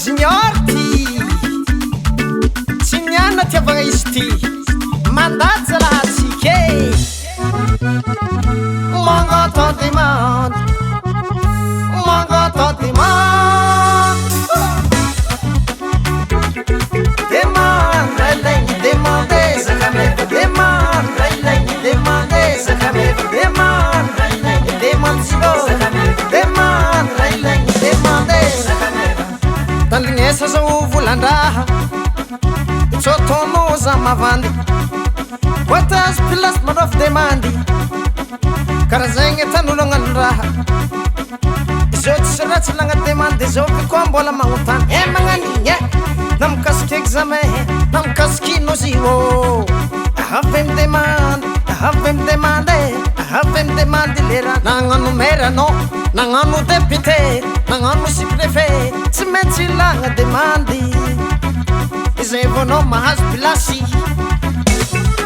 Junior ty tsy miana tiavagna izy ty mandaty zalahatsika Mangatao demande Mangatao demande Demande ilaigny demande zaka-meva demande ilaigny demande zaka-meva demande ilaigny demande silo demande ilaigny demande zaka-meva Tandrignesa zao volan-draha Tsotono za mavandy Quantas pilas manof demande Karazagny tanolo agnano-draha Zao tsy ratsy lagna demande Zao fi koa mbola magnotany magnanigny Na mikasiky examen Na mikasiky nozio Avy midemande Avy midemande Avy midemande lera Nagnano maire anao Nagnano député Nagnano sous-préfet Tsy maintsy ilagna demande Izay vao anao mahazo pilasy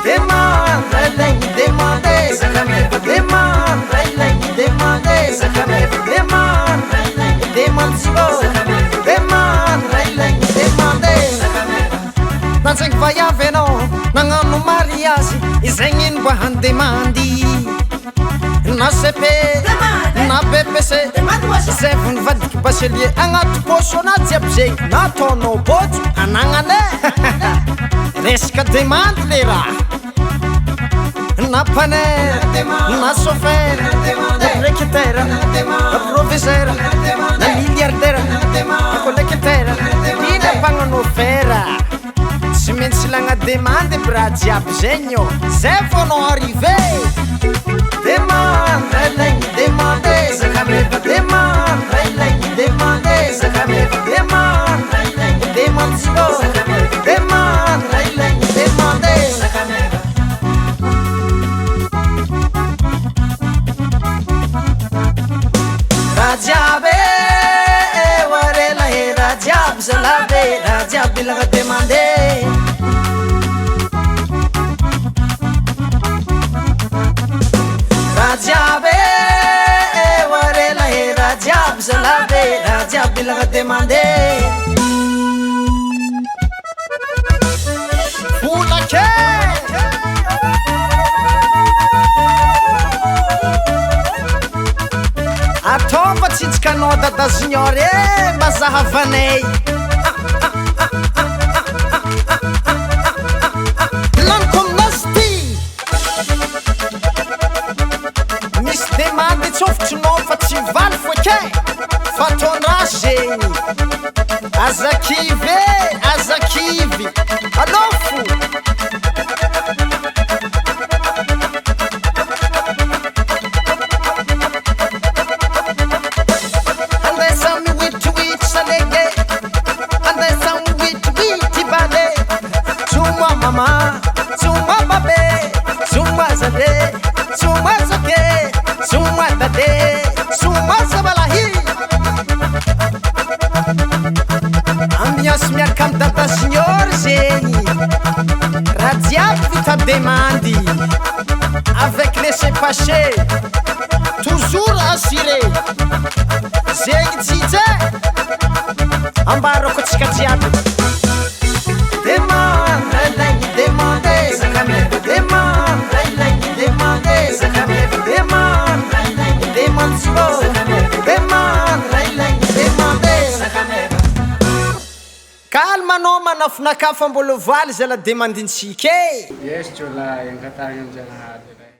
Demande ilaigny demande zaka-meva demande ilaigny demande zaka-meva demande ilaigny demande silo demande ilaigny demande zaka-meva Nantsaiky vaiavy anao nagnano mariage izagny ino mba handemandy Na CP na BPC Zay vo nivadiky bachelier agnaty pôso anaty aby zay nataonao bôtso anagnane Resaka demande le raha Na panel, na chauffeur, na directeur, na proviseur, na milliardaire, na collecteur Ina mpagnano fera Tsy maintsy ilagna demande bra jiaby zegny ô Zay vao anao arrivé Demande ilaigny demande zaka-meva demande ilaigny demande zaka-meva demande ilaigny demande silo demande ilaigny demande zaka-meva Rajiabe warela he Rajiab zalabe Rajiab ilagna demande Rajiabe warela he Rajiab zalabe Rajiab ilagna demande Fulake Ataova tsitsika anao dada junior mba zahavanay Laniko aminazy ty Misy demande tsofotrinao fa tsy valy fo ke Fa ataondraha zegny Azakivy azakivy Alofo Mama, Zuma babe, Zuma zade, Zuma zoke, Zuma dade, Zuma zabalahi Ambiance miaraka amy dada junior zegny Raha jiaby vita demande Avec laissez-passer Toujours assuré Zegny jijay Ambarako atsika jiaby Demande ilaigny demande zaka-meva demande ilaigny demande zaka-meva demande ilaigny demande silo demande ilaigny demande zaka-meva Calme anao manafinakafa mbola valy zala demandintsika Yes, Jola, yang kata yang jangan ada.